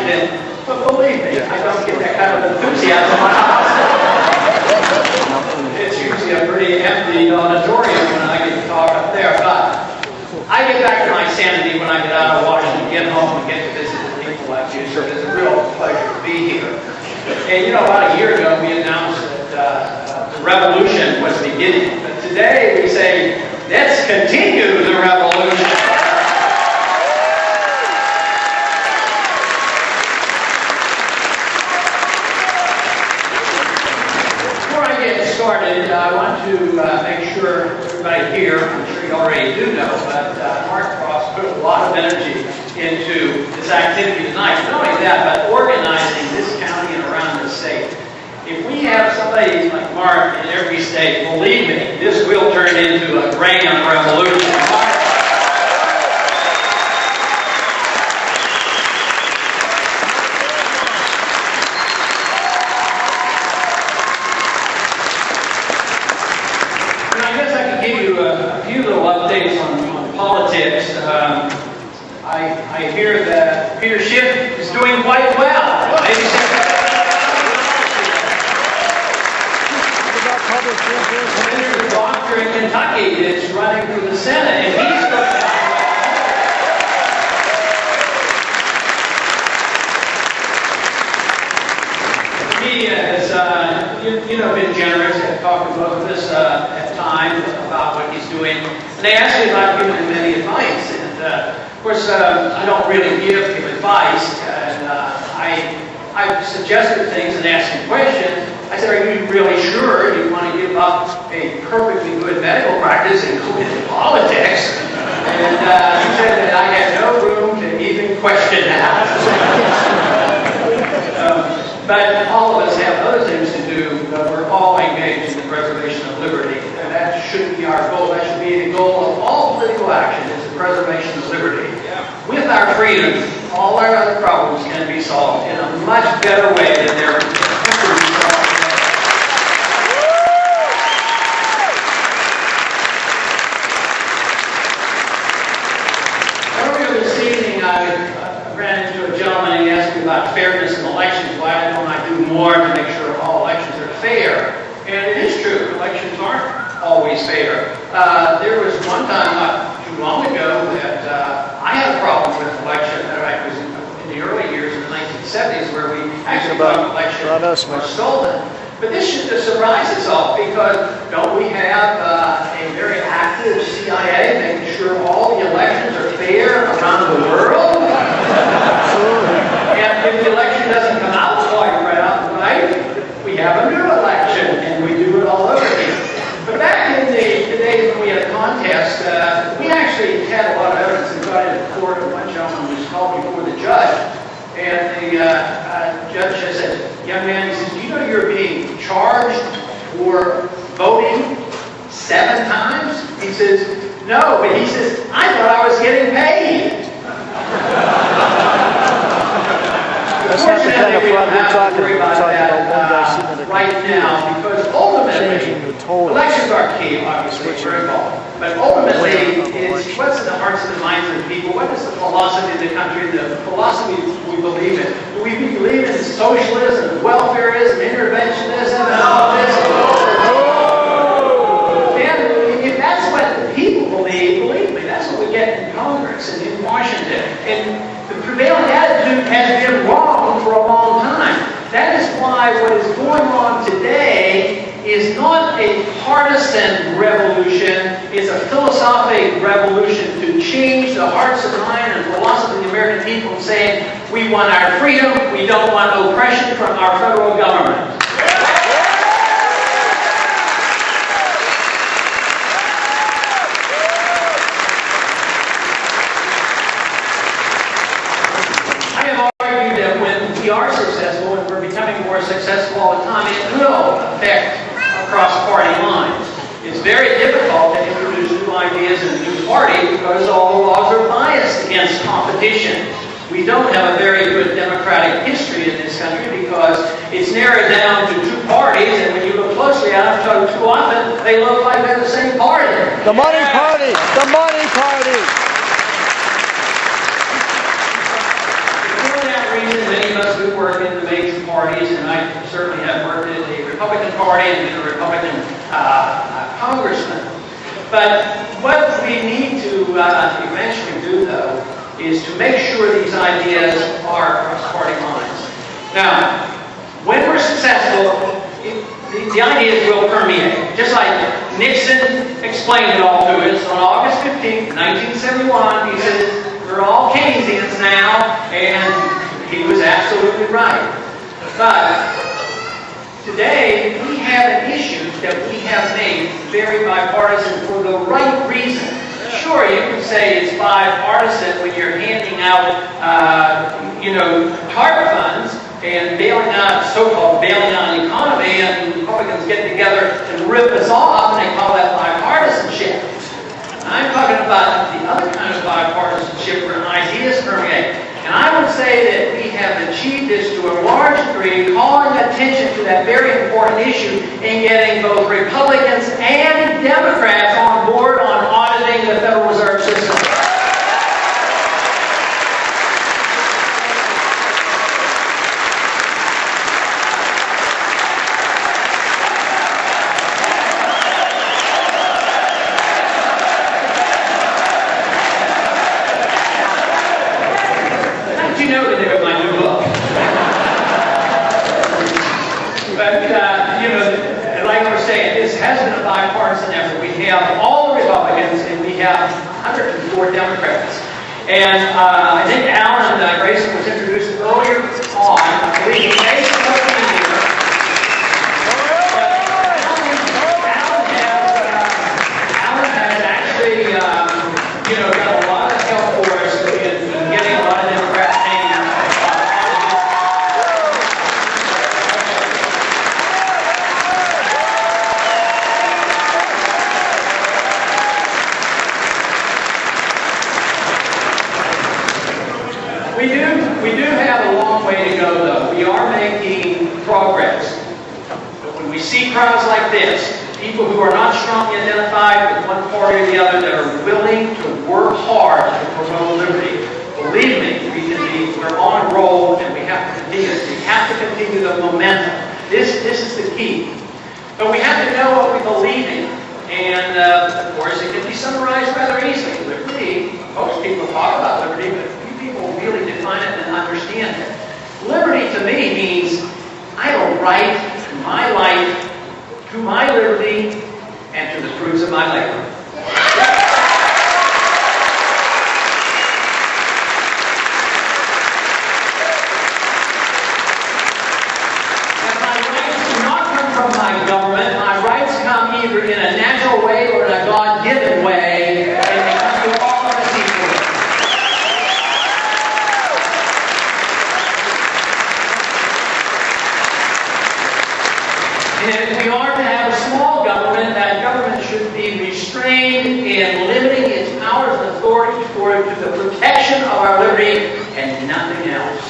Washington, but believe me, I don't get that kind of enthusiasm in my house. It's usually a pretty empty auditorium when I get to talk up there, but I get back to my sanity when I get out of Washington, get home, and get to visit the people like you, so it's a real pleasure to be here. And you know, about a year ago, we announced that the revolution was beginning, but today we say, let's continue the revolution. Started, I want to make sure everybody here, I'm sure you already do know, but Mark Cross put a lot of energy into this activity tonight. Not only that, but organizing this county and around the state. If we have somebody like Mark in every state, believe me, this will turn into a grand revolution. Politics. I hear that Peter Schiff is doing quite well. There's a doctor in Kentucky that's running for the Senate, and he's the media has, been generous at talking about this at times about what he's doing. And they asked me about giving him any advice. And of course, I don't really give him advice. And I've suggested things and asked him questions. I said, are you really sure you want to give up a perfectly good medical practice and go into politics? And he said that I had no room to even question that. But all of us have other things to do, but we're all engaged in the preservation of liberty. And that shouldn't be our goal. That should be the goal of all political action, is the preservation of liberty. With our freedom, all our other problems can be solved in a much better way than they're ever be solved. Earlier this evening, I ran into a gentleman and he asked me about fairness in elections. Why don't I do more to make sure all elections are fair? And it is true, elections aren't always fair. There was one time not too long ago that I had a problem with election. It was in the early years of the 1970s where we actually thought elections were stolen. But this should surprise us all, because don't we have a very active CIA making sure all the elections are fair around the world? And if the election doesn't come out quite right, we have a new election, and we do it all over again. But back in the days when we had a contest, we actually had a lot of evidence and got into court, and one gentleman was called before the judge. And the judge said, young man, he says, do you know you're being charged for voting 7 times? He says, no, but he says, I thought I was getting paid. That's not the kind of problem we're talking about right now, because ultimately, elections are key, obviously, we're involved. But ultimately, it's what's in the hearts and the minds of the people. What is the philosophy of the country, the philosophy we believe in? Do we believe in socialism, welfareism, interventionism, and all this? And if that's what the people believe me, that's what we get in Congress and in Washington. And the prevailing attitude has been wrong for a long time. That is why what is going on today is not a partisan revolution, it's a philosophic revolution to change the hearts and minds and philosophy of the American people, saying we want our freedom, we don't want oppression from our federal government. We are successful and we're becoming more successful all the time, it will affect across party lines. It's very difficult to introduce new ideas in a new party because all the laws are biased against competition. We don't have a very good democratic history in this country because it's narrowed down to 2 parties, and when you look closely at them too often, they look like they're the same party. The money party! The money party! For that reason, parties, and I certainly have worked in the Republican Party and been a Republican congressman. But what we need to eventually do, though, is to make sure these ideas are across party lines. Now, when we're successful, the ideas will permeate. Just like Nixon explained it all to us on August 15, 1971, he said, we're all Keynesians now, and he was absolutely right. But today, we have issues that we have made very bipartisan for the right reason. Sure, you can say it's bipartisan when you're handing out, TARP funds and bailing out, so-called bailing out the economy, and Republicans get together and rip us off, and they call that bipartisanship. I'm talking about the other kind of bipartisanship where ideas permeate. And I would say that we have achieved this to a large degree, calling attention to that very important issue and getting both Republicans and Democrats on board on auditing the Federal Reserve System. You know that they have my new book. But, like I was saying, this has been a bipartisan effort. We have all the Republicans and we have 104 Democrats. And I think Alan Grayson was introduced earlier on. I believe he may still be here. Alan has actually, got a lot of help for us in getting a lot of Democrats. We do have a long way to go, though. We are making progress. But when we see crowds like this, people who are not strongly identified with one party or the other, that are willing to work hard to promote liberty, believe me, we're on a roll, and we have to continue this. We have to continue the momentum. This is the key. But we have to know what we believe in. And, of course, it can be summarized rather easily. Liberty, most people talk about liberty, but people really define it and understand it. Liberty to me means I have a right to my life, to my liberty, and to the fruits of my labor. And my rights do not come from my government. My rights come either in a natural way or in a God-given way, and they come to all of us equally. And if we are to have a small government, that government should be restrained in limiting its powers and authorities to the protection of our liberty and nothing else.